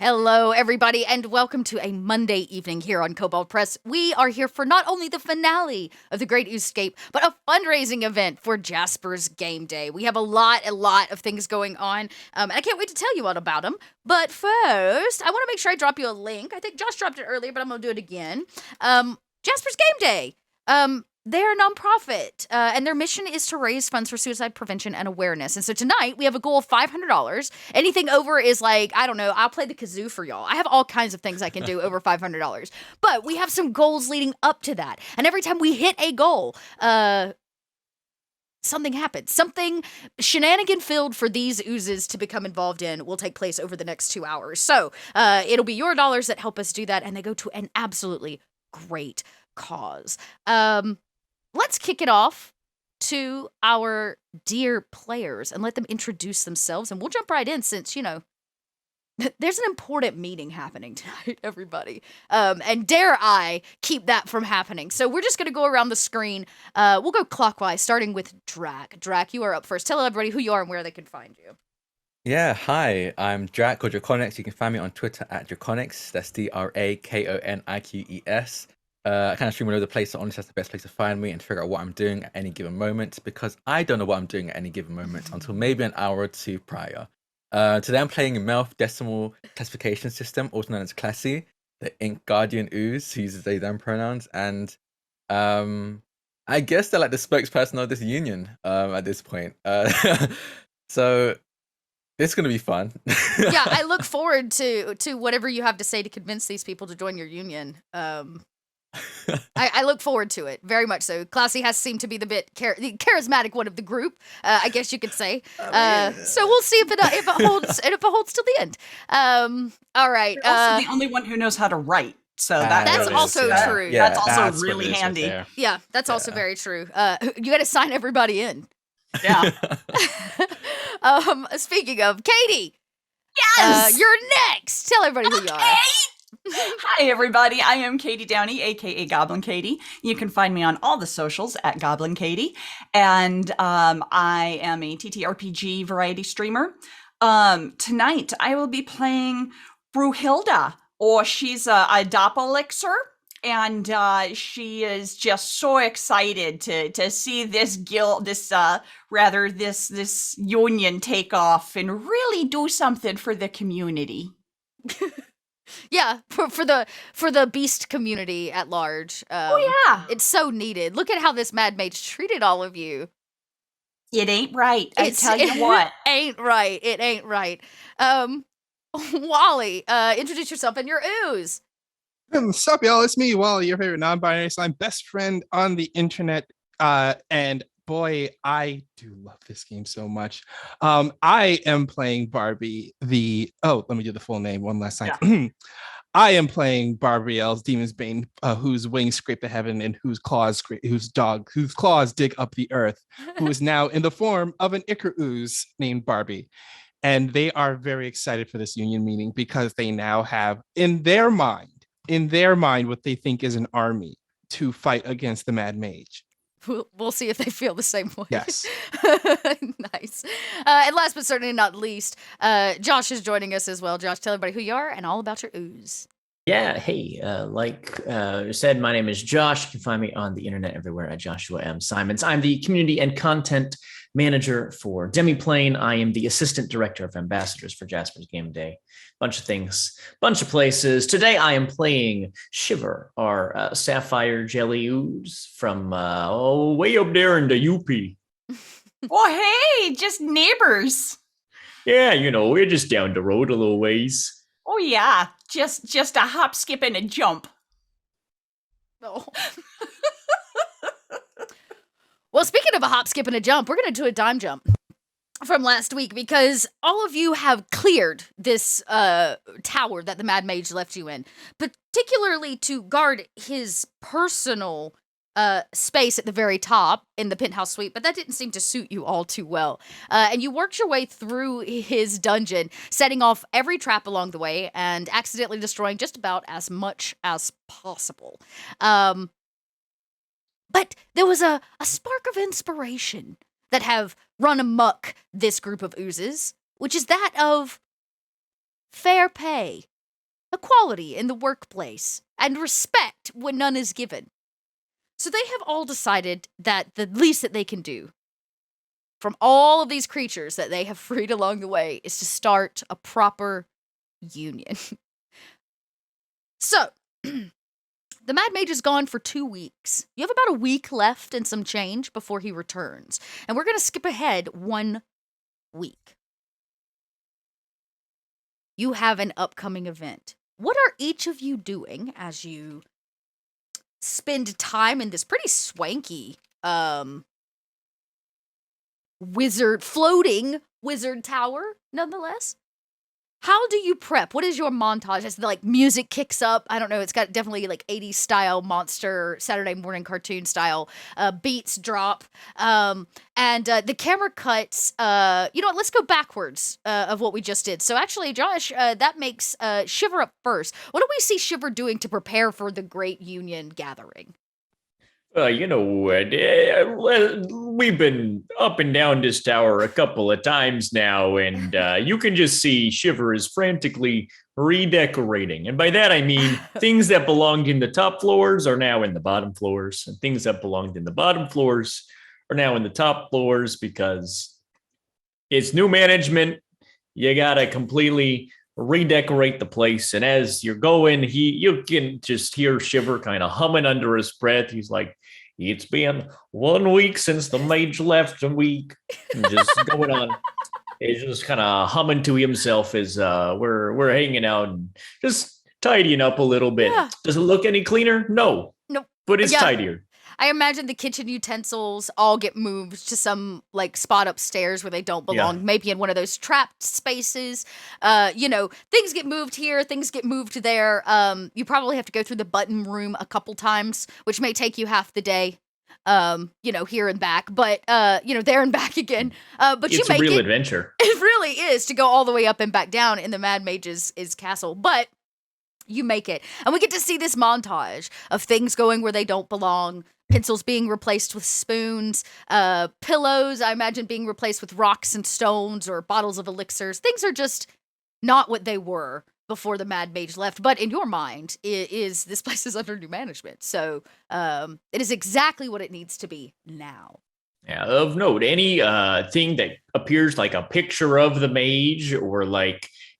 Hello, everybody, and welcome to a Monday evening here on Kobold Press. We are here for not only the finale of the Great Oozescape, but a fundraising event for Jasper's Game Day. We have a lot of things going on, and I can't wait to tell you all about them. But first, I want to make sure I drop you a link. I think Josh dropped it earlier, but I'm going to do it again. Jasper's Game Day. They're a nonprofit, and their mission is to raise funds for suicide prevention and awareness. And so tonight, we have a goal of $500. Anything over is like, I don't know, I'll play the kazoo for y'all. I have all kinds of things I can do over $500. But we have some goals leading up to that. And every time we hit a goal, something happens. Something shenanigan-filled for these oozes to become involved in will take place over the next 2 hours. So it'll be your dollars that help us do that, and they go to an absolutely great cause. Let's kick it off to our dear players and let them introduce themselves, and we'll jump right in since, you know, there's an important meeting happening tonight, everybody. And dare I keep that from happening. So we're just going to go around the screen. We'll go clockwise, starting with Drac. Drac, you are up first. Tell everybody who you are and where they can find you. Yeah, hi, I'm Drac or Draconics. You can find me on Twitter at Draconics. That's Drakoniques. I kind of stream all over the place, so honestly, that's the best place to find me and figure out what I'm doing at any given moment, because I don't know what I'm doing at any given moment until maybe an hour or two prior. Today I'm playing Melf Decimal Classification System, also known as Classy, the Ink Guardian Ooze, who uses they them pronouns, and I guess they're like the spokesperson of this union at this point. So it's going to be fun. Yeah, I look forward to whatever you have to say to convince these people to join your union. I look forward to it very much so. Classy has seemed to be the bit charismatic one of the group, I guess you could say. So we'll see if it holds and if it holds till the end. All right. You're also the only one who knows how to write. So that's also true. Yeah, that's also really handy. Right, yeah, that's also very true. You got to sign everybody in. Yeah. Speaking of, Katie. Yes. You're next. Tell everybody who you are. Hi, everybody. I am Katie Downey, a.k.a. Goblin Katie. You can find me on all the socials at Goblin Katie. And I am a TTRPG variety streamer. Tonight, I will be playing Brunhilde, or she's a Doppelixer. And she is just so excited to see this guild, this union take off and really do something for the community. Yeah, for the beast community at large. It's so needed. Look at how this Mad Mage treated all of you. It ain't right. I tell you what. Ain't right. It ain't right. Wally, introduce yourself and your ooze. What's up, y'all? It's me, Wally, your favorite non-binary slime best friend on the internet. And boy, I do love this game so much. I am playing Barbie, let me do the full name one last time. Yeah. I am playing Barbrielle's Demon's Bane, whose wings scrape the heaven and whose claws dig up the earth, who is now in the form of an Ichor ooze named Barbie. And they are very excited for this union meeting because they now have in their mind what they think is an army to fight against the Mad Mage. We'll see if they feel the same way. Yes. Nice. And last but certainly not least, Josh is joining us as well. Josh, tell everybody who you are and all about your ooze. Yeah, hey, like said, my name is Josh. You can find me on the internet everywhere at Joshua M. Simons. I'm the community and content manager for Demiplane. I am the assistant director of ambassadors for Jasper's Game Day. Bunch of things, bunch of places. Today I am playing Shiver, our sapphire jelly ooze from way up there in the UP. Oh, hey, just neighbors. Yeah, you know, we're just down the road a little ways. Oh, yeah, just a hop, skip, and a jump. Oh. Well, speaking of a hop, skip, and a jump, we're going to do a dime jump from last week because all of you have cleared this tower that the Mad Mage left you in, particularly to guard his personal space at the very top in the penthouse suite, but that didn't seem to suit you all too well. And you worked your way through his dungeon, setting off every trap along the way and accidentally destroying just about as much as possible. But there was a spark of inspiration that have run amok this group of oozes, which is that of fair pay equality in the workplace, and respect when none is given. So they have all decided that the least that they can do from all of these creatures that they have freed along the way is to start a proper union. So, the Mad Mage is gone for 2 weeks. You have about a week left and some change before he returns. And we're going to skip ahead 1 week. You have an upcoming event. What are each of you doing as you spend time in this pretty swanky floating wizard tower, nonetheless? How do you prep? What is your montage as the music kicks up? I don't know. It's got definitely 80s style monster Saturday morning cartoon style beats drop, and the camera cuts. You know what? Let's go backwards of what we just did. So actually, Josh, that makes Shiver up first. What do we see Shiver doing to prepare for the Great Union gathering? You know what? We've been up and down this tower a couple of times now, and you can just see Shiver is frantically redecorating. And by that, I mean things that belonged in the top floors are now in the bottom floors, and things that belonged in the bottom floors are now in the top floors because it's new management. You got to completely redecorate the place. And as you're going, you can just hear Shiver kind of humming under his breath. He's like, it's been 1 week since the mage left, a week. And just going on. He's just kind of humming to himself as we're hanging out and just tidying up a little bit. Yeah. Does it look any cleaner? No. Nope. But it's tidier. I imagine the kitchen utensils all get moved to some spot upstairs where they don't belong, maybe in one of those trapped spaces. Things get moved here, things get moved there. You probably have to go through the button room a couple times, which may take you half the day. Here and back, but there and back again. But it's a real adventure. It really is to go all the way up and back down in the Mad Mage's castle, but you make it. And we get to see this montage of things going where they don't belong. Pencils being replaced with spoons, pillows, I imagine, being replaced with rocks and stones or bottles of elixirs. Things are just not what they were before the Mad Mage left. But in your mind, this place is under new management. So it is exactly what it needs to be now. Yeah, of note, any thing that appears like a picture of the mage or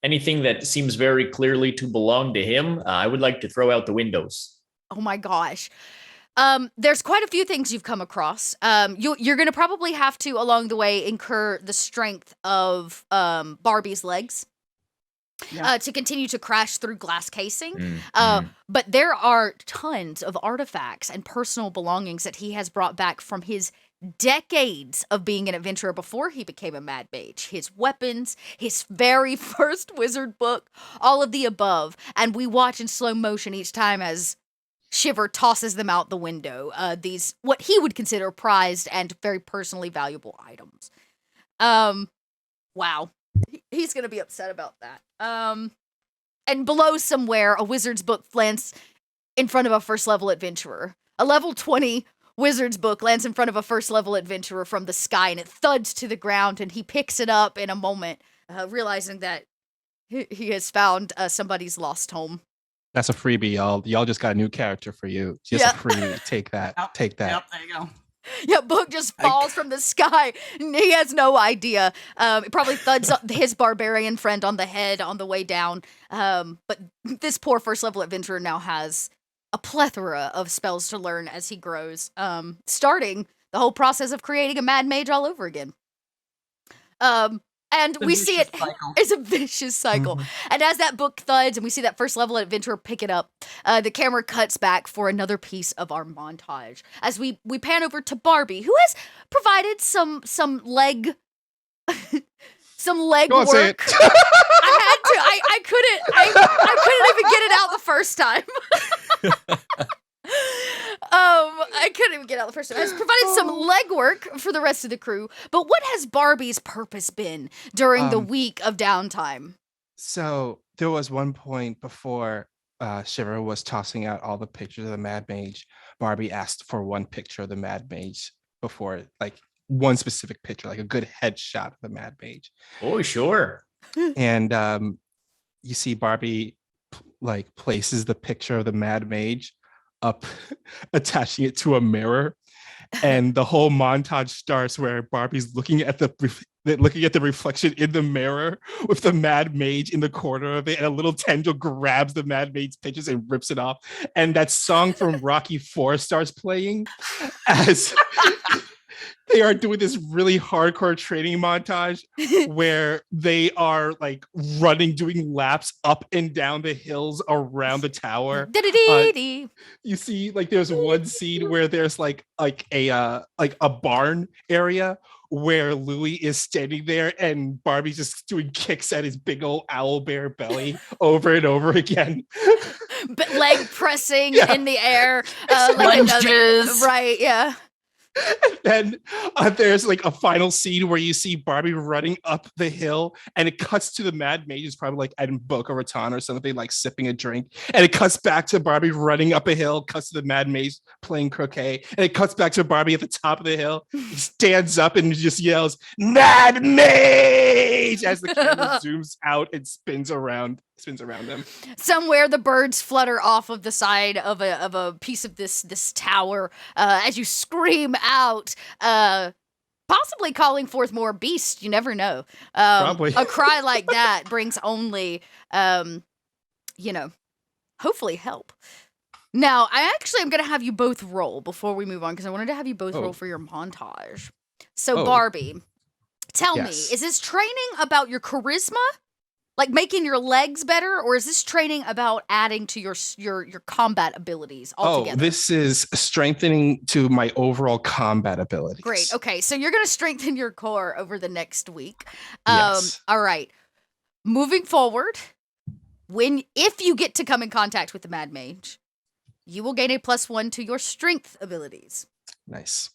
anything that seems very clearly to belong to him, I would like to throw out the windows. Oh my gosh. There's quite a few things you've come across. You're going to probably have to, along the way, incur the strength of Barbie's legs to continue to crash through glass casing. But there are tons of artifacts and personal belongings that he has brought back from his decades of being an adventurer before he became a Mad Mage. His weapons, his very first wizard book, all of the above. And we watch in slow motion each time as Shiver tosses them out the window. These, what he would consider prized and very personally valuable items. Wow. He's going to be upset about that. And below somewhere, a wizard's book lands in front of a first level adventurer. A level 20 wizard's book lands in front of a first level adventurer from the sky, and it thuds to the ground, and he picks it up in a moment, realizing that he has found somebody's lost home. That's a freebie, y'all. Y'all just got a new character for you. Just a freebie. Take that. Take that. Yep, there you go. Yeah, book just falls from the sky. He has no idea. It probably thuds his barbarian friend on the head on the way down. But this poor first level adventurer now has a plethora of spells to learn as he grows, starting the whole process of creating a Mad Mage all over again. And we see it as a vicious cycle. Mm-hmm. And as that book thuds and we see that first level adventurer pick it up, the camera cuts back for another piece of our montage. As we pan over to Barbie, who has provided some leg some leg Go on, work. say it. I had to. I couldn't even get it out the first time. I couldn't even get out the first time. Has provided some legwork for the rest of the crew. But what has Barbie's purpose been during the week of downtime? So there was one point before Shiver was tossing out all the pictures of the Mad Mage. Barbie asked for one picture of the Mad Mage before, like one specific picture, like a good headshot of the Mad Mage. Oh, sure. And you see Barbie like places the picture of the Mad Mage up, attaching it to a mirror, and the whole montage starts where Barbie's looking at the reflection in the mirror with the Mad Mage in the corner of it, and a little tendril grabs the Mad Mage's pictures and rips it off. And that song from Rocky IV starts playing as they are doing this really hardcore training montage where they are like running, doing laps up and down the hills around the tower. You see, like there's one scene where there's like a barn area where Louis is standing there and Barbie's just doing kicks at his big old owl bear belly over and over again. But leg pressing in the air, like another, right? Yeah. And then there's like a final scene where you see Barbie running up the hill, and it cuts to the Mad Mage, who's probably like in Boca Raton or something, like sipping a drink. And it cuts back to Barbie running up a hill, cuts to the Mad Mage playing croquet, and it cuts back to Barbie at the top of the hill. He stands up and just yells, "Mad Mage!" as the camera zooms out and spins around them. Somewhere the birds flutter off of the side of a piece of this tower as you scream out, possibly calling forth more beasts. You never know. Probably. A cry like that brings only, hopefully help. Now, I actually am going to have you both roll before we move on, because I wanted to have you both roll for your montage. So, Barbie, tell me, is this training about your charisma? Like making your legs better, or is this training about adding to your combat abilities altogether? This is strengthening to my overall combat abilities. Great. Okay, so you're going to strengthen your core over the next week. Yes. All right. Moving forward, if you get to come in contact with the Mad Mage, you will gain a +1 to your strength abilities. Nice.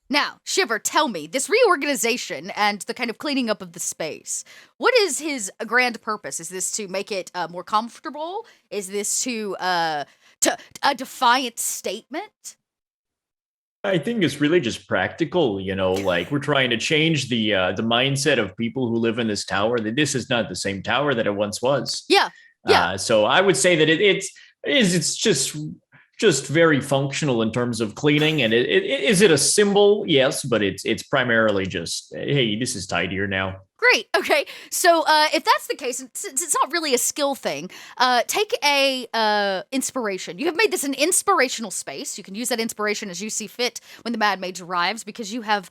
Now, Shiver, tell me, this reorganization and the kind of cleaning up of the space, what is his grand purpose? Is this to make it more comfortable? Is this to a defiant statement? I think it's really just practical, like we're trying to change the mindset of people who live in this tower, that this is not the same tower that it once was. Yeah. So I would say that it's just very functional in terms of cleaning. And is it a symbol? Yes, but it's primarily just, hey, this is tidier now. Great. Okay. So if that's the case, since it's not really a skill thing, take a inspiration. You have made this an inspirational space. You can use that inspiration as you see fit when the Mad Mage arrives, because you have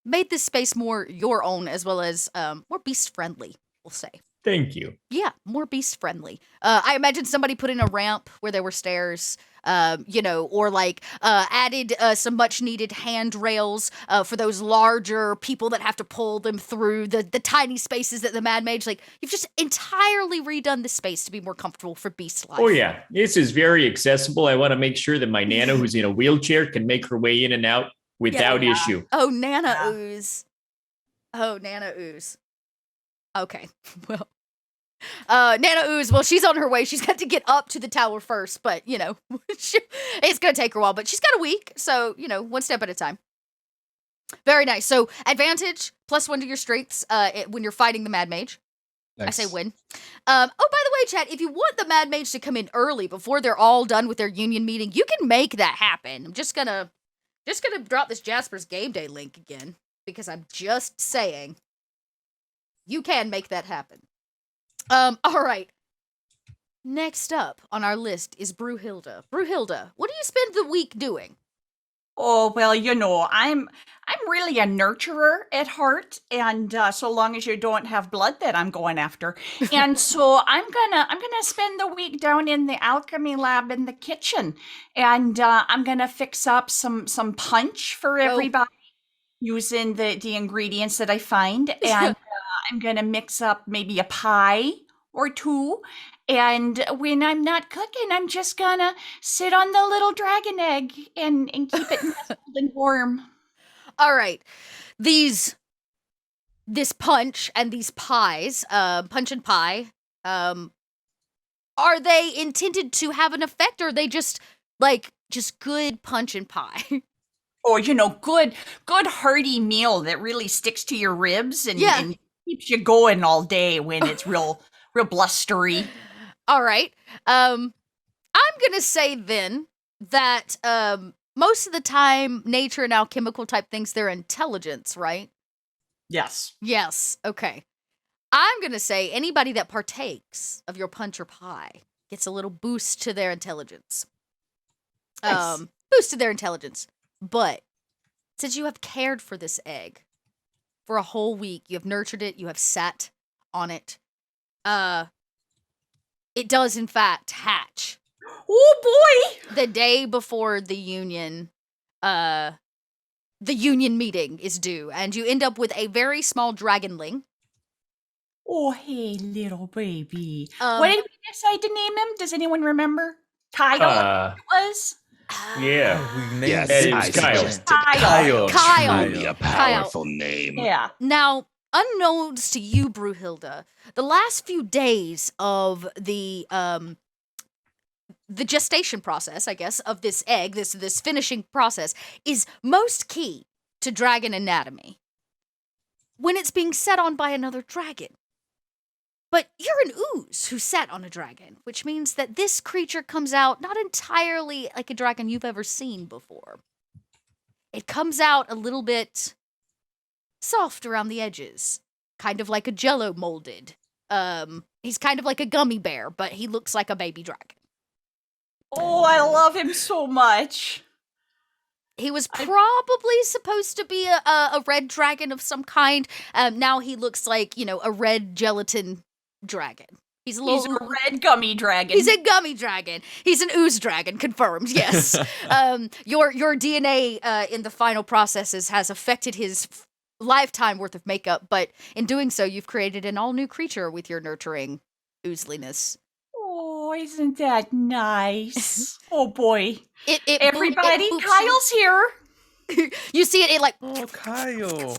made this space more your own, as well as more beast friendly, we'll say. Thank you. Yeah, more beast friendly. I imagine somebody put in a ramp where there were stairs, or like added some much needed handrails for those larger people that have to pull them through the tiny spaces that the Mad Mage, like, you've just entirely redone the space to be more comfortable for beast life. Oh yeah, this is very accessible. I want to make sure that my Nana, who's in a wheelchair, can make her way in and out without issue. Oh, Nana Ooze. Oh, Nana Ooze. Okay, well, Nana Ooze, well, she's on her way. She's got to get up to the tower first, but, it's going to take her a while. But she's got a week, so, one step at a time. Very nice. So, advantage, +1 to your strengths when you're fighting the Mad Mage. Nice. I say win. By the way, chat, if you want the Mad Mage to come in early before they're all done with their union meeting, you can make that happen. I'm just gonna drop this Jasper's Game Day link again, because I'm just saying you can make that happen. All right. Next up on our list is Brewhilda. Brewhilda, what do you spend the week doing? Oh, well, I'm really a nurturer at heart, and so long as you don't have blood that I'm going after. And so I'm gonna spend the week down in the alchemy lab in the kitchen, and I'm gonna fix up some punch for everybody using the ingredients that I find, and I'm gonna mix up maybe a pie or two. And when I'm not cooking, I'm just gonna sit on the little dragon egg and keep it nestled and warm. All right. This punch and these pies, punch and pie, are they intended to have an effect, or are they just good punch and pie? Or, good hearty meal that really sticks to your ribs and keeps you going all day when it's real blustery. All right. I'm gonna say then that most of the time, nature and alchemical type things, they're intelligence, right? Yes. Yes. Okay. I'm gonna say anybody that partakes of your punch or pie gets a little boost to their intelligence. Nice. Boost to their intelligence. But since you have cared for this egg for a whole week, you have nurtured it, you have sat on it, it does in fact hatch Oh boy! the day before the union meeting is due, and you end up with a very small dragonling. Oh hey, little baby. Um, What did we decide to name him? Does anyone remember? Kyle was? Yeah. We named Yes, It it was I Kyle. suggested Kyle. Kyle. Truly a Kyle. powerful name. Yeah. Now, unknowns to you, Brewhilda, the last few days of the gestation process, I guess, of this egg, this finishing process, is most key to dragon anatomy when it's being set on by another dragon. But you're an ooze who sat on a dragon, which means that this creature comes out not entirely like a dragon you've ever seen before. It comes out a little bit soft around the edges, kind of like a jello molded. He's kind of like a gummy bear, but he looks like a baby dragon. Oh, I love him so much. He was probably supposed to be a red dragon of some kind. Now he looks like, a red gelatin dragon. He's a red gummy dragon. He's a gummy dragon. He's an ooze dragon, confirmed, yes. Your DNA in the final processes has affected his lifetime worth of makeup, but in doing so, you've created an all-new creature with your nurturing oozeliness. Oh, isn't that nice? Oh boy. it Everybody, boops Kyle's here. you see it like... Oh, Kyle.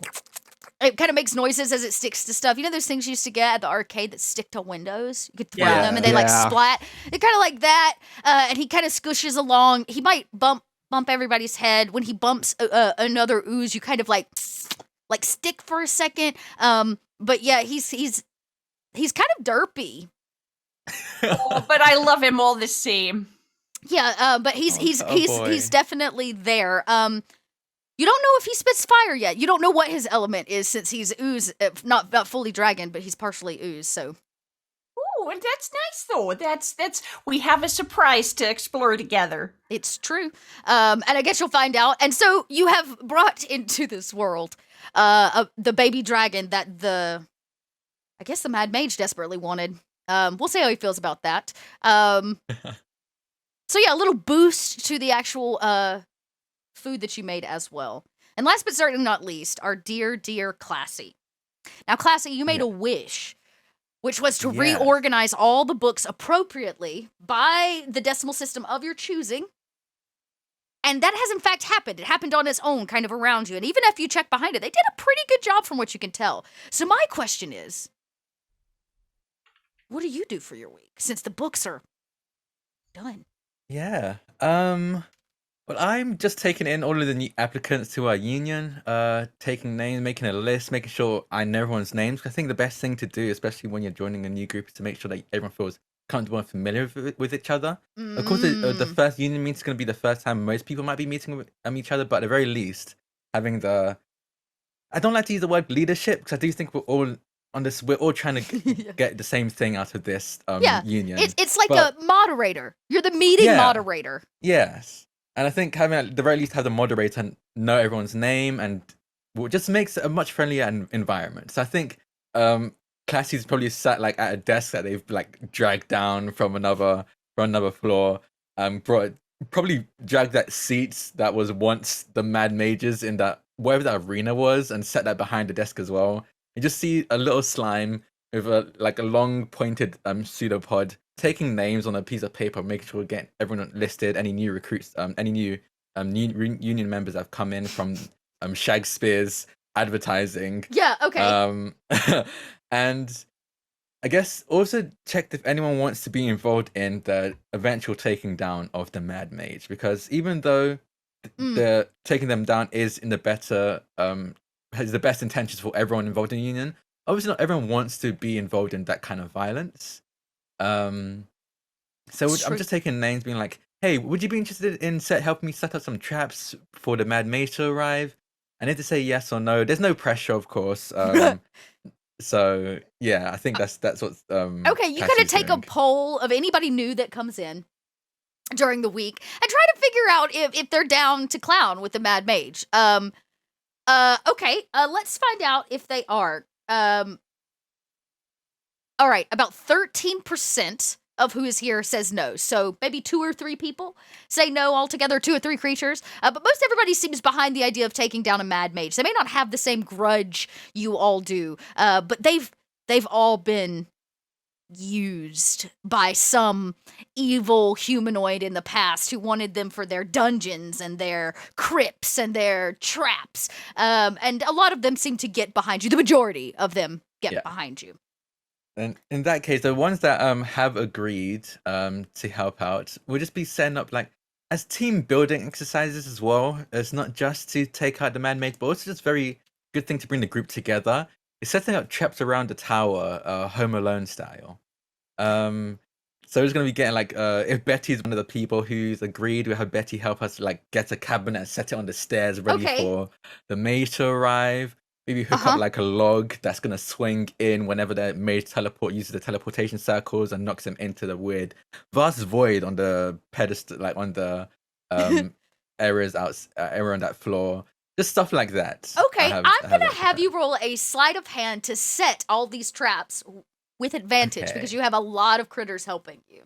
It kind of makes noises as it sticks to stuff. You know those things you used to get at the arcade that stick to windows? You could throw Yeah. them and they like splat. They're kind of like that. And he kind of scooshes along. He might bump everybody's head. When he bumps another ooze, you kind of like stick for a second. But yeah, he's kind of derpy. Oh, but I love him all the same. Yeah, but he's boy. definitely there. You don't know if he spits fire yet. You don't know what his element is since he's ooze, not fully dragon, but he's partially ooze. So, Oh, and that's nice though. That's we have a surprise to explore together. it's true. And I guess you'll find out. And so you have brought into this world, the baby dragon that the Mad Mage desperately wanted. We'll see how he feels about that. So yeah, a little boost to the actual food that you made as well. And last but certainly not least, our dear Classy. Now, Classy, you made a wish, which was to Yes. reorganize all the books appropriately by the decimal system of your choosing. And that has in fact happened. It happened on its own, kind of around you. And even if you check behind it, they did a pretty good job from what you can tell. So my question is, what do you do for your week since the books are done? Yeah. Well, I'm just taking in all of the new applicants to our union, taking names, making a list, making sure I know everyone's names. I think the best thing to do, especially when you're joining a new group, is to make sure that everyone feels comfortable and familiar with each other. Of course, the first union meeting is going to be the first time most people might be meeting with each other, but at the very least, having I don't like to use the word leadership because I do think we're all on this. We're all trying to get the same thing out of this union. It's like a moderator. You're the meeting moderator. Yes. And I think having at the very least have the moderator know everyone's name and just makes it a much friendlier environment. So I think Classy's probably sat like at a desk that they've like dragged down from another floor, probably dragged that seats that was once the Mad Mages in that wherever that arena was and set that behind the desk as well. You just see a little slime with a long pointed pseudopod taking names on a piece of paper, making sure we get everyone listed, any new recruits, any new union members that have come in from Shakespeare's advertising. Yeah, okay. And I guess also checked if anyone wants to be involved in the eventual taking down of the Mad Mage, because even though the taking them down is in the better has the best intentions for everyone involved in the union, obviously not everyone wants to be involved in that kind of violence. So I'm True. just taking names, being like, "Hey, would you be interested in helping me set up some traps for the Mad Mage to arrive?" I need to say yes or no. There's no pressure, of course. So yeah, I think that's what Okay, you kind of Cassie's take a doing. poll of anybody new that comes in during the week and try to figure out if they're down to clown with the Mad Mage. Okay, let's find out if they are. All right, about 13% of who is here says no. So maybe 2 or 3 people say no altogether, 2 or 3 creatures. But most everybody seems behind the idea of taking down a Mad Mage. They may not have the same grudge you all do, but they've all been used by some evil humanoid in the past who wanted them for their dungeons and their crypts and their traps. And a lot of them seem to get behind you. The majority of them get behind you. And in that case, the ones that have agreed to help out will just be setting up like as team building exercises as well. It's not just to take out the Mad Mage, but also just very good thing to bring the group together. It's setting up traps around the tower, Home Alone style. So it's gonna be getting like if Betty's one of the people who's agreed, we'll have Betty help us like get a cabinet and set it on the stairs ready for the mage to arrive. Maybe hook up like a log that's gonna swing in whenever the mage uses the teleportation circles and knocks him into the weird vast void on the pedestal, like on the areas area on that floor. Just stuff like that. Okay, I'm gonna have you roll a sleight of hand to set all these traps with advantage because you have a lot of critters helping you.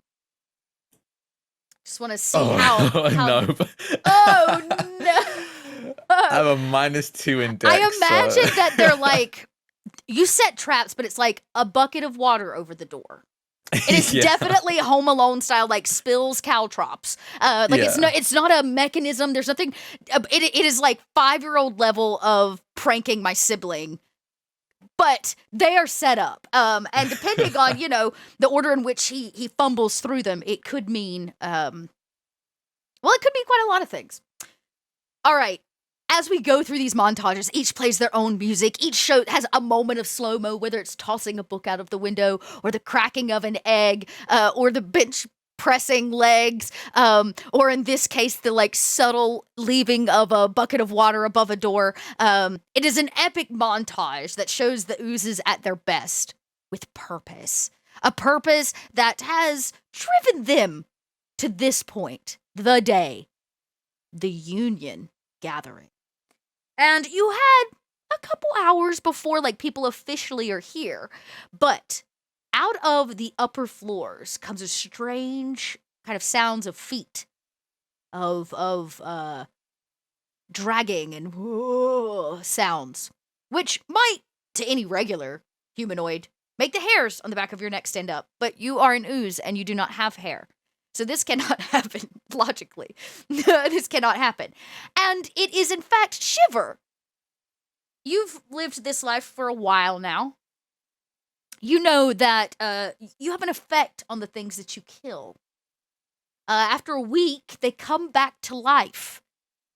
Just want to see how no. Oh no. I have a -2 in dex. I imagine that they're like, you set traps, but it's like a bucket of water over the door. It is definitely Home Alone style, like spills caltrops. It's not a mechanism. There's nothing. It is like 5-year-old level of pranking my sibling. But they are set up, and depending on the order in which he fumbles through them, it could mean it could mean quite a lot of things. All right. As we go through these montages, each plays their own music. Each show has a moment of slow-mo, whether it's tossing a book out of the window or the cracking of an egg or the bench pressing legs, or in this case, the like subtle leaving of a bucket of water above a door. It is an epic montage that shows the oozes at their best with purpose. A purpose that has driven them to this point, the day, the Union gathering. And you had a couple hours before like people officially are here, but out of the upper floors comes a strange kind of sounds of feet, of dragging and sounds, which might, to any regular humanoid, make the hairs on the back of your neck stand up. But you are an ooze and you do not have hair. So this cannot happen, logically. This cannot happen. And it is, in fact, Shiver. You've lived this life for a while now. You know that you have an effect on the things that you kill. After a week, they come back to life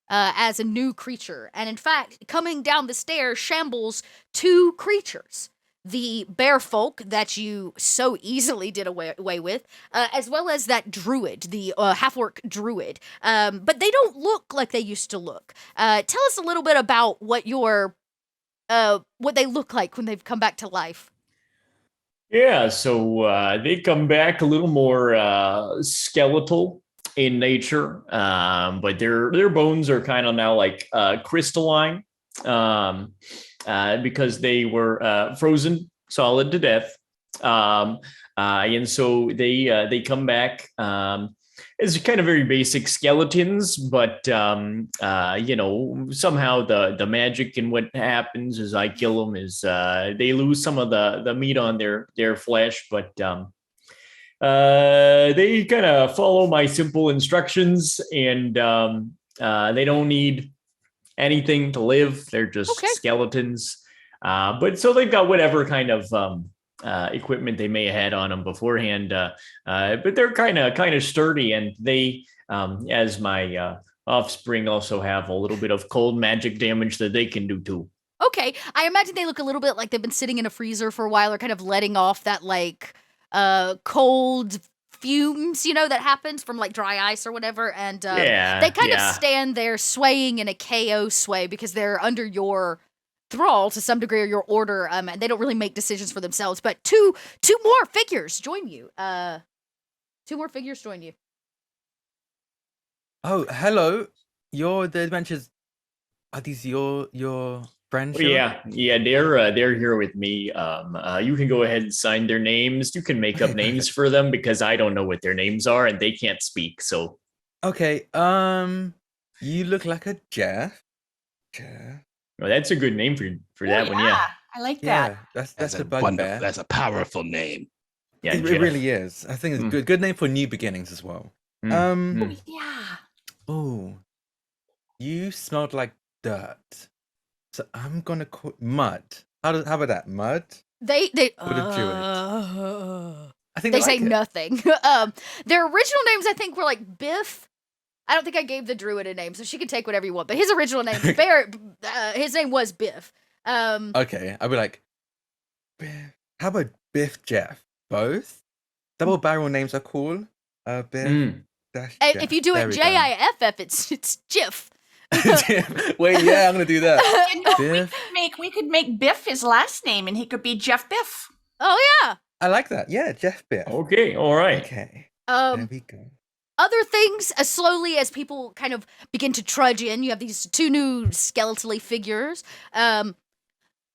as a new creature. And in fact, coming down the stairs shambles 2 creatures. The bear folk that you so easily did away with, as well as that druid, the half-orc druid. But they don't look like they used to look. Tell us a little bit about what they look like when they've come back to life. Yeah, so they come back a little more skeletal in nature, but their bones are kind of now like crystalline. Because they were frozen solid to death. And so they come back as kind of very basic skeletons, but somehow the magic and what happens as I kill them is they lose some of the meat on their flesh, but they kind of follow my simple instructions, and they don't need anything to live. They're just skeletons. But so they've got whatever kind of equipment they may have had on them beforehand. But they're kind of sturdy, and they, as my offspring, also have a little bit of cold magic damage that they can do too. Okay, I imagine they look a little bit like they've been sitting in a freezer for a while, or kind of letting off that like cold fumes, that happens from like dry ice or whatever. And Yeah, they kind of yeah. stand there swaying in a KO sway because they're under your thrall to some degree or your order, and they don't really make decisions for themselves. But two more figures join you. Two more figures join you. Oh, hello. You're the adventures. Are these your friends? Oh, yeah, they're here with me. You can go ahead and sign their names. You can make up Okay, names perfect. for them because I don't know what their names are and they can't speak. So Okay. You look like a Jeff. Jeff. well, that's a good name for Oh, that one. Yeah, I like that. Yeah, that's the bugbear. That's a powerful name. yeah. It Jeff. really is. I think it's Mm. good name for new beginnings as well. Mm. Yeah. Oh, you smelled like dirt. So I'm gonna call mud. How about that? Mud? They Or the I think they they say like it. nothing. Their original names I think were like Biff. I don't think I gave the druid a name, so she can take whatever you want. But his original name, his name was Biff. Okay, I'll be like, Biff. How about Biff Jeff? Both? Double barrel names are cool. Biff Mm. dash And Jeff. if you do There it we go. JIFF, it's Jiff. Wait, yeah, I'm gonna do that. You know, Biff. we could make Biff his last name, and he could be Jeff Biff. Oh yeah. I like that. Yeah, Jeff Biff. Okay, all right. Okay. There we go. Other things, as slowly as people kind of begin to trudge in, you have these two new skeletally figures.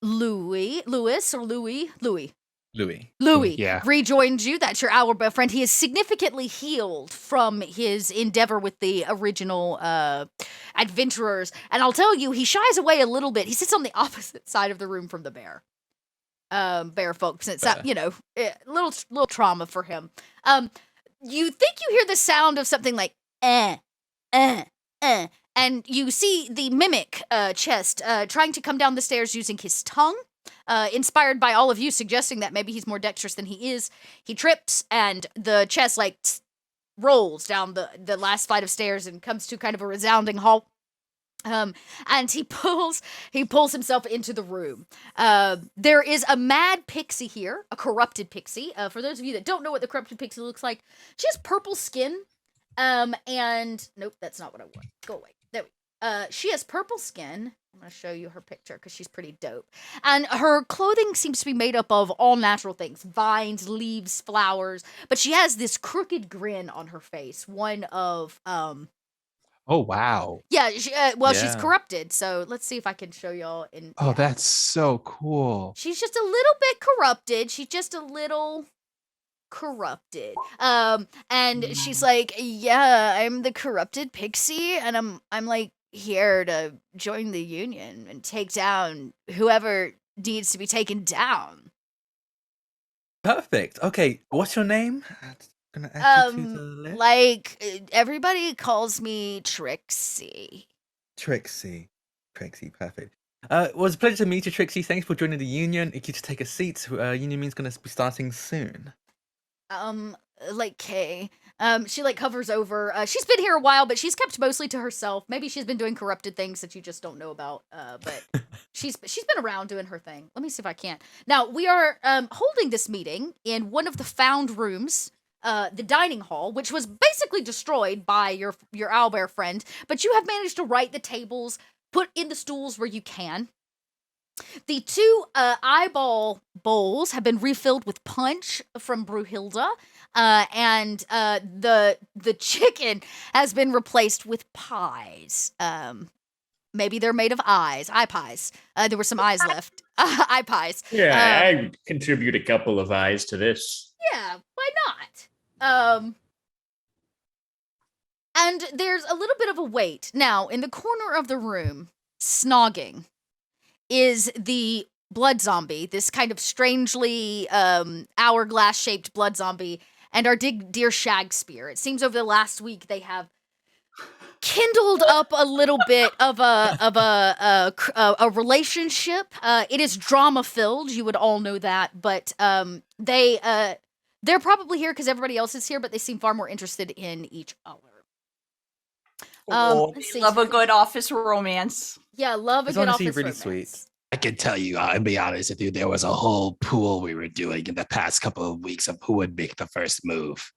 Louis Yeah. rejoins you. That's your hour friend. He is significantly healed from his endeavor with the original adventurers. And I'll tell you, he shies away a little bit. He sits on the opposite side of the room from the bear. Bear folks. It's Bear. little trauma for him. You think you hear the sound of something like and you see the mimic chest trying to come down the stairs using his tongue. Inspired by all of you suggesting that maybe he's more dexterous than he is. He trips and the chest rolls down the last flight of stairs and comes to kind of a resounding halt. And he pulls himself into the room. There is a mad pixie here, a corrupted pixie. For those of you that don't know what the corrupted pixie looks like, she has purple skin. And nope, that's not what I want. Go away. There we go. She has purple skin. I'm going to show you her picture because she's pretty dope. And her clothing seems to be made up of all natural things. Vines, leaves, flowers. But she has this crooked grin on her face. One of, Oh wow. yeah, she's Yeah. corrupted. So let's see if I can show y'all. Oh, that's so cool. She's just a little bit corrupted. She's just a little corrupted. And she's like, yeah, I'm the corrupted pixie, and I'm like here to join the union and take down whoever needs to be taken down. Perfect. Okay, what's your name? I'm gonna add you to the list. Everybody calls me Trixie. Trixie. Perfect. It was a pleasure to meet you, Trixie. Thanks for joining the union. If you just take a seat, union meeting's gonna be starting soon. Kay. She hovers over. She's been here a while, but she's kept mostly to herself. Maybe she's been doing corrupted things that you just don't know about. But she's been around doing her thing. Let me see if I can. Now we are holding this meeting in one of the found rooms, the dining hall, which was basically destroyed by your owlbear friend. But you have managed to right the tables, put in the stools where you can. The two eyeball bowls have been refilled with punch from Brunhilde, and the chicken has been replaced with pies. Maybe they're made of eyes, eye pies. There were some eyes left. Eye pies. Yeah, I contribute a couple of eyes to this. Yeah, why not? And there's a little bit of a wait. Now, in the corner of the room, snogging, is the blood zombie, this kind of strangely hourglass-shaped blood zombie, and our dear Shagspere. It seems over the last week they have kindled up a little bit of a relationship. It is drama-filled, you would all know that, but they're probably here because everybody else is here, but they seem far more interested in each other. Let's see. Love a good office romance. Yeah, love a It's good honestly office really romance. sweet. I can tell you, I'll be honest with you, there was a whole pool we were doing in the past couple of weeks of who would make the first move.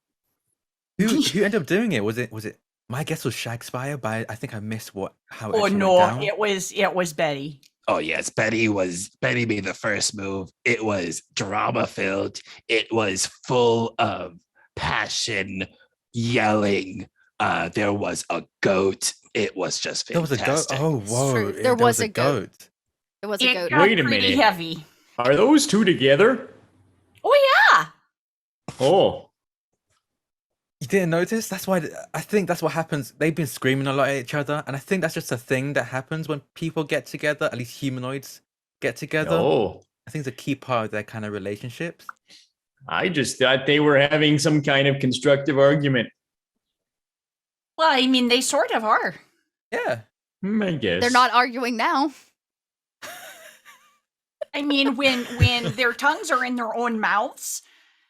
Who ended up doing it? Was it? My guess was Shagspire, but I think I missed how it Oh actually no, went down. it was Betty. Oh yes, Betty made the first move. It was drama filled. It was full of passion, yelling. There was a goat. It was just There was a goat. fantastic. Oh whoa! true. There was a goat. It was a It goat. got Wait a pretty minute. heavy. Are those two together? Oh yeah. Oh, You didn't notice? That's why I think that's what happens. They've been screaming a lot at each other, and I think that's just a thing that happens when people get together. At least humanoids get together. oh. I think it's a key part of their kind of relationships. I just thought they were having some kind of constructive argument. Well, I mean, they sort of are. Yeah. I guess. They're not arguing now. I mean, when their tongues are in their own mouths,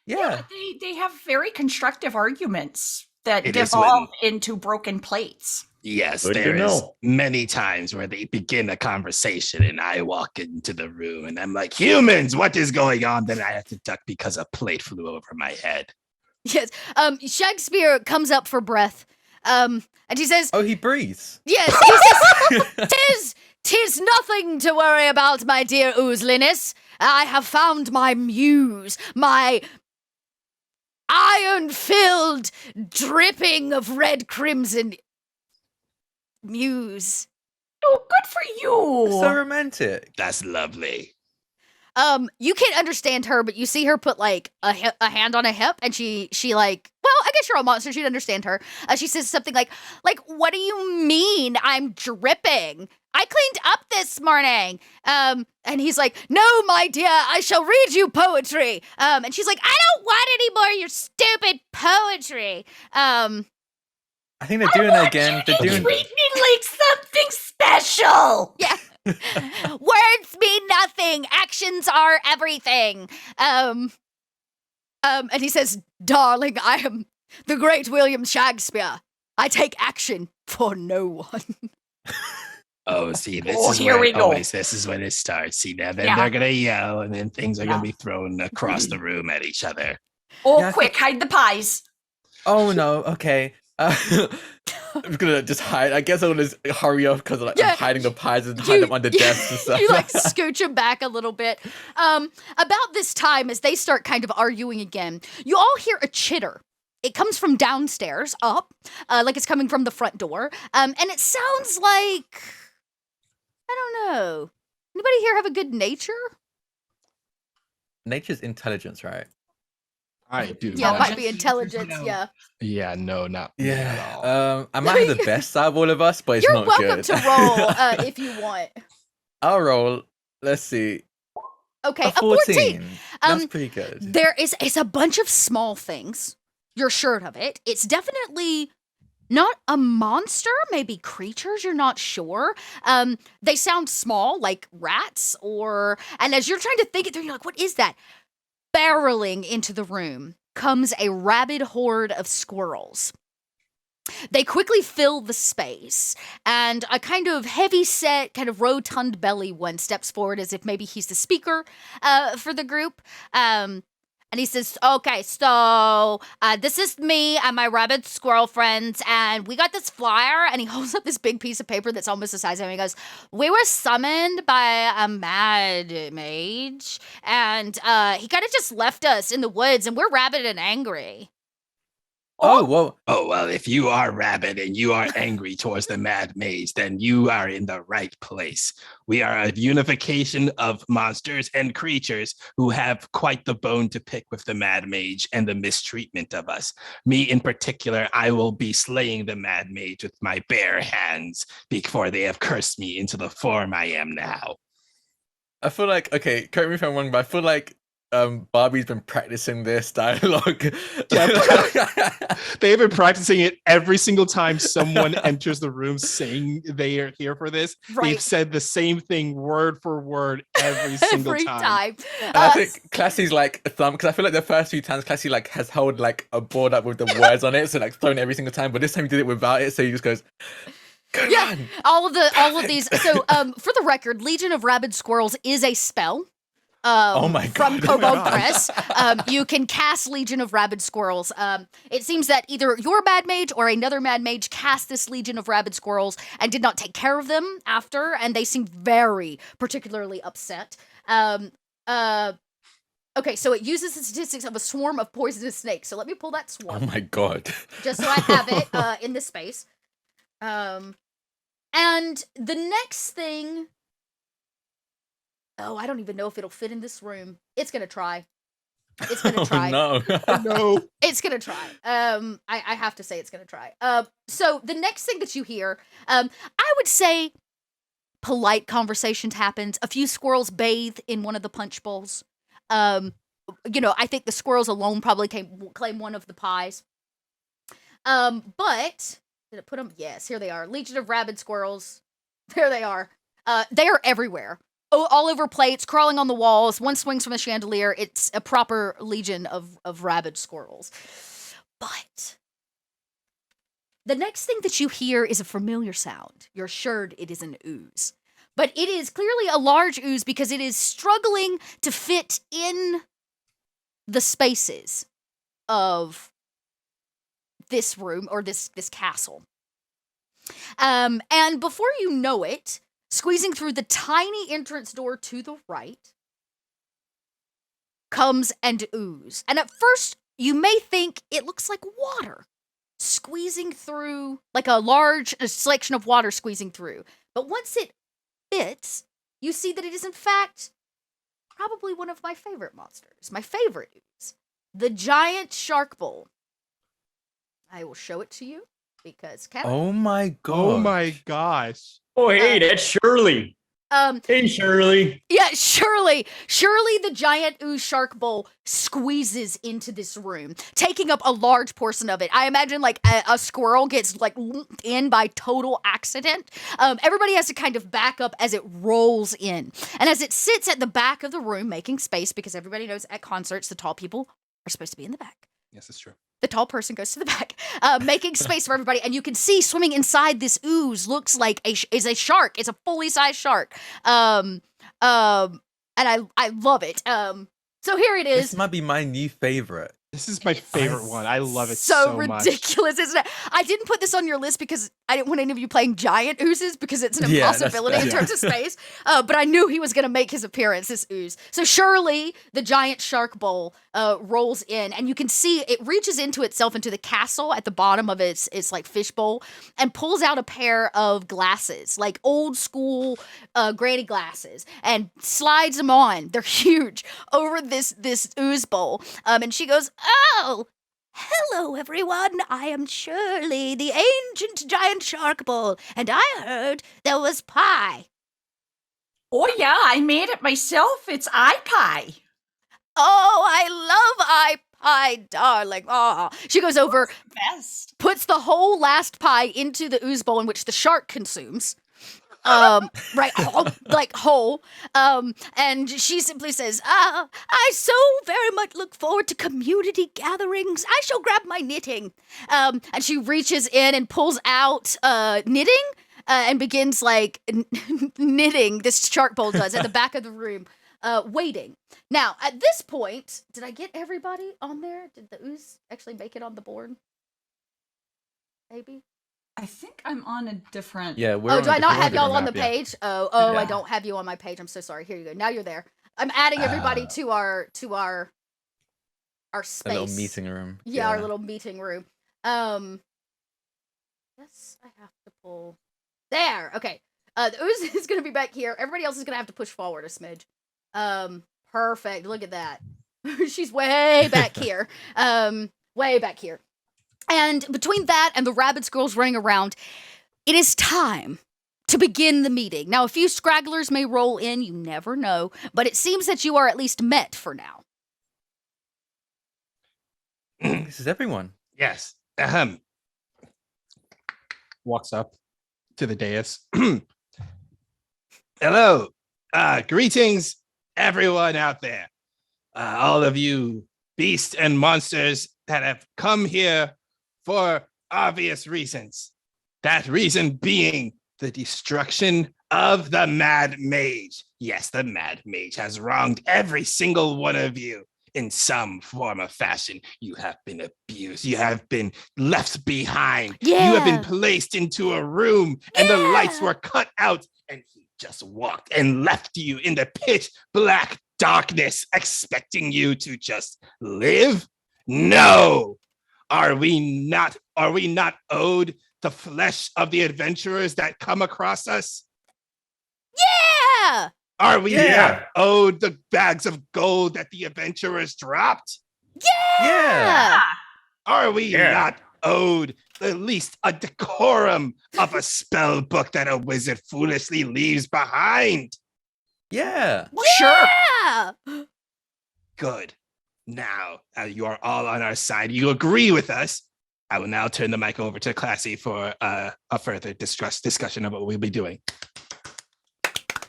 Yeah. they have very constructive arguments that It is devolve into broken plates. Yes, Good to there is know. many times where they begin a conversation and I walk into the room and I'm like, humans, what is going on? Then I have to duck because a plate flew over my head. Yes. Shakespeare comes up for breath. And he says, Oh, he breathes. yes, he says, tis nothing to worry about, my dear Oozliness. I have found my muse, my iron-filled, dripping of red crimson muse. Oh, good for you. So romantic. That's lovely. You can't understand her, but you see her put like a hand on a hip, and she like, well, I guess you're a monster. She'd understand her. She says something like, what do you mean I'm dripping? I cleaned up this morning. And he's like, no, my dear, I shall read you poetry. And she's like, I don't want any more of your stupid poetry. I think they're doing it again. They're doing. Treat me like something special. Yeah. Words mean nothing. Actions are everything. And he says, darling, I am the great William Shakespeare. I take action for no one. Oh, see, this is when it starts. See, now then Yeah. they're gonna yell, and then things are Yeah. gonna be thrown across the room at each other. Oh, Yeah, I quick, hide the pies. Oh no. Okay. I'm gonna just hide. I guess I'm gonna just hurry up because Yeah. I'm hiding the pies and hide them under desks and stuff. You like scooch him back a little bit. About this time, as they start kind of arguing again, you all hear a chitter. It comes from downstairs, up, like it's coming from the front door. And it sounds like, I don't know. Anybody here have a good nature? Nature's intelligence, right? I do. Yeah, it not. might be intelligence. Yeah, Yeah, no, not me at all. I might have the best out of all of us, but it's you're not welcome good. to roll if you want. I'll roll. Let's see. Okay, A 14. That's Um, pretty good. It's a bunch of small things. You're sure of it. It's definitely not a monster, maybe creatures, you're not sure. They sound small, like rats, and as you're trying to think it through, you're like, what is that? Barreling into the room comes a rabid horde of squirrels. They quickly fill the space, and a kind of heavy-set, kind of rotund belly one steps forward as if maybe he's the speaker for the group. And he says, okay, so this is me and my rabid squirrel friends, and we got this flyer, and he holds up this big piece of paper that's almost the size of him. He goes, we were summoned by a mad mage, and he kind of just left us in the woods, and we're rabid and angry. Oh, well, Oh, well, if you are rabid and you are angry towards the mad mage, then you are in the right place. We are a unification of monsters and creatures who have quite the bone to pick with the mad mage and the mistreatment of us. Me in particular, I will be slaying the mad mage with my bare hands before they have cursed me into the form I am now. I feel like, okay, correct me if I'm wrong, but I feel like Barbie's been practicing this dialogue. They've been practicing it every single time someone enters the room saying they are here for this. Right. They've said the same thing word for word every single Every time. And I think Classy's like a thumb, because I feel like the first few times Classy like has held like a board up with the words on it, so like thrown it every single time. But this time he did it without it, so he just goes, "Come Yeah, on." all of these. So, for the record, Legion of Rabid Squirrels is a spell. Oh my from God. Kobold Press. You can cast Legion of Rabid Squirrels. It seems that either your Mad Mage or another Mad Mage cast this Legion of Rabid Squirrels and did not take care of them after, and they seem very particularly upset. Okay, so it uses the statistics of a swarm of poisonous snakes. So let me pull that swarm. Oh my God. Just so I have it in this space. And the next thing... Oh, I don't even know if it'll fit in this room. It's gonna try. It's gonna try. Oh no. No. It's gonna try. I have to say it's gonna try. So the next thing that you hear, I would say polite conversations happens. A few squirrels bathe in one of the punch bowls. I think the squirrels alone probably claim one of the pies. But did it put them? Yes, here they are. Legion of Rabid Squirrels. There they are. They are everywhere. All over plates, crawling on the walls. One swings from the chandelier. It's a proper legion of rabid squirrels. But the next thing that you hear is a familiar sound. You're assured it is an ooze. But it is clearly a large ooze because it is struggling to fit in the spaces of this room or this castle. And before you know it, squeezing through the tiny entrance door to the right comes an ooze. And at first, you may think it looks like water squeezing through, like a large selection of water squeezing through. But once it fits, you see that it is, in fact, probably one of my favorite monsters. My favorite ooze. The giant shark bowl. I will show it to you because... Oh my God. Oh my gosh. Oh, hey, that's Shirley. Hey, Shirley. Yeah, Surely the giant ooze shark bowl squeezes into this room, taking up a large portion of it. I imagine like a squirrel gets like in by total accident. Everybody has to kind of back up as it rolls in. And as it sits at the back of the room, making space, because everybody knows at concerts, the tall people are supposed to be in the back. Yes, it's true. The tall person goes to the back, making space for everybody, and you can see swimming inside this ooze looks like is a shark. It's a fully sized shark, and I love it. So here it is. This might be my new favorite. This is my favorite one. I love it so much. Ridiculous, isn't it? I didn't put this on your list because I didn't want any of you playing giant oozes because it's an impossibility in terms of space. But I knew he was going to make his appearance, this ooze. So surely the giant shark bowl rolls in, and you can see it reaches into itself into the castle at the bottom of its like fish bowl and pulls out a pair of glasses, like old school granny glasses, and slides them on. They're huge over this ooze bowl. And she goes, "Oh, hello, everyone. I am Shirley, the ancient giant shark bowl, and I heard there was pie." Oh, yeah, I made it myself. It's eye pie. "Oh, I love eye pie, darling." Oh, she goes over, Best. puts the whole last pie into the ooze bowl in which the shark consumes. Right, whole. And she simply says, "I so very much look forward to community gatherings. I shall grab my knitting." And she reaches in and pulls out knitting and begins like knitting. This shark bowl does at the back of the room, waiting. Now, at this point, did I get everybody on there? Did the ooze actually make it on the board? Maybe. I think I'm on a different... Yeah, Oh, do I not have y'all on the map, yeah. page? Oh, Yeah. I don't have you on my page. I'm so sorry. Here you go. Now you're there. I'm adding everybody to our space. A little meeting room. Yeah, our little meeting room. Yes, I have to pull. There. Okay. The ooze is gonna be back here. Everybody else is gonna have to push forward a smidge. Perfect. Look at that. She's way back here. Way back here. And between that and the rabid squirrels running around, it is time to begin the meeting. Now, a few scragglers may roll in, you never know, but it seems that you are at least met for now. This is everyone. Yes. Walks up to the dais. Hello. Greetings, everyone out there. All of you beasts and monsters that have come here for obvious reasons. That reason being the destruction of the Mad Mage. Yes, the Mad Mage has wronged every single one of you in some form of fashion. You have been abused. You have been left behind. You have been Yeah. placed into a room and the lights Yeah. were cut out and he just walked and left you in the pitch black darkness, expecting you to just live? No. Are we not owed the flesh of the adventurers that come across us? Yeah. Are we Yeah. not owed the bags of gold that the adventurers dropped? Yeah. Are we Yeah. not owed at least a decorum of a spell book that a wizard foolishly leaves behind? Yeah. Sure. Yeah. Good. Now, you are all on our side. You agree with us. I will now turn the mic over to Classy for a further discussion of what we'll be doing.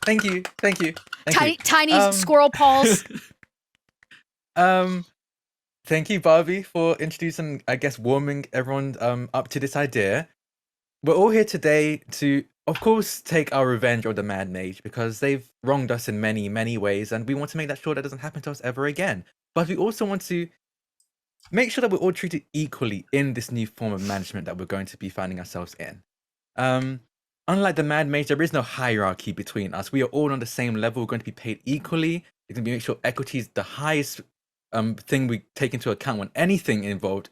Thank you. Thank you. Tiny squirrel paws. Thank you, Barbie, for introducing, I guess, warming everyone up to this idea. We're all here today to, of course, take our revenge on the Mad Mage because they've wronged us in many, many ways, and we want to make that sure that doesn't happen to us ever again. But we also want to make sure that we're all treated equally in this new form of management that we're going to be finding ourselves in. Unlike the Mad Mage, there is no hierarchy between us. We are all on the same level. We're going to be paid equally. We're going to make sure equity is the highest thing we take into account when anything involved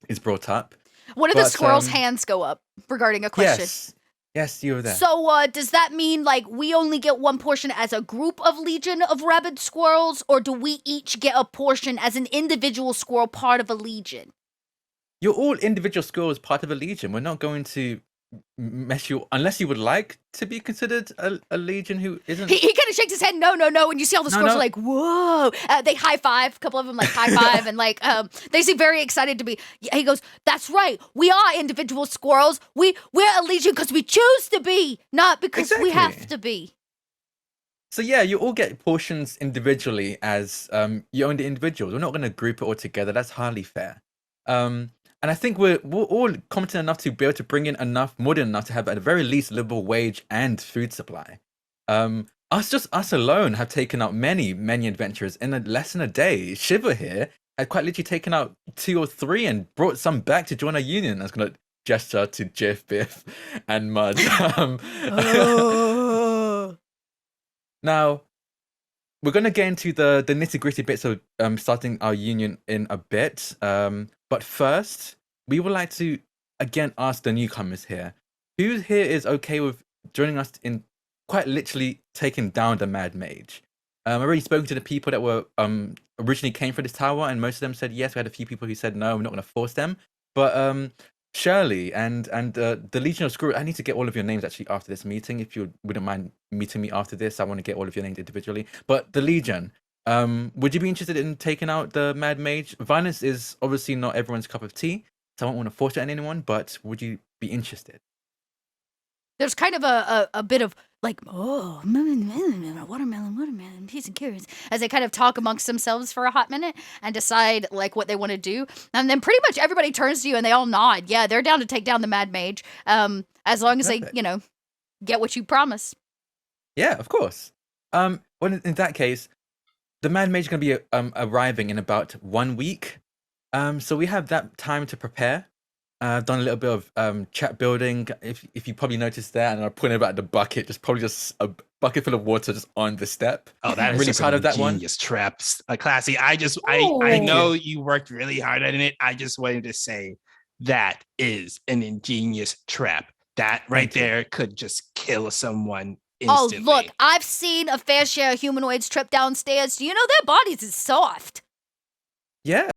is brought up. One of the squirrel's hands go up regarding a question. Yes, you were there. So, does that mean, like, we only get one portion as a group of legion of rabid squirrels, or do we each get a portion as an individual squirrel part of a legion? You're all individual squirrels, part of a legion. We're not going to mess you, unless you would like to be considered a legion who isn't. He kind of shakes his head, no, and you see all the squirrels are like, whoa. They high five, a couple of them like high five, and like they seem very excited to be. He goes, that's right, we are individual squirrels. We're a legion because we choose to be, not because we have to be. So yeah, you all get portions individually as your own individuals. We're not going to group it all together. That's hardly fair. And I think we're all competent enough to be able to bring in enough, more than enough, to have at the very least livable wage and food supply. Us alone have taken out many adventurers in less than a day. Shiver here had quite literally taken out 2 or 3 and brought some back to join our union. I was going to gesture to Jiff, Biff, and Mud. Now, we're going to get into the nitty-gritty bits of starting our union in a bit. But first, we would like to, again, ask the newcomers here. Who here is okay with joining us in quite literally taking down the Mad Mage? I've already spoken to the people that were originally came for this tower, and most of them said yes. We had a few people who said no, we're not going to force them. But Shirley and the Legion of Screw, I need to get all of your names actually after this meeting. If you wouldn't mind meeting me after this, I want to get all of your names individually. But the Legion, would you be interested in taking out the Mad Mage? Violence is obviously not everyone's cup of tea, so I don't want to force it on anyone, but would you be interested? There's kind of a bit of like, oh, watermelon, peas and carrots, as they kind of talk amongst themselves for a hot minute and decide like what they want to do. And then pretty much everybody turns to you and they all nod. Yeah, they're down to take down the Mad Mage, as long as Perfect. they, get what you promise. Yeah, of course. Well, in that case, the Mad Mage is going to be arriving in about 1 week. So we have that time to prepare. I've done a little bit of chat building. If you probably noticed that, and I pointed about the bucket, just a bucket full of water just on the step. Oh, that is really just proud an of that one. ingenious traps. Classy. I know you worked really hard on it. I just wanted to say that is an ingenious trap. That right there could just kill someone instantly. Oh, look, I've seen a fair share of humanoids trip downstairs. Do you know their bodies is soft? Yeah,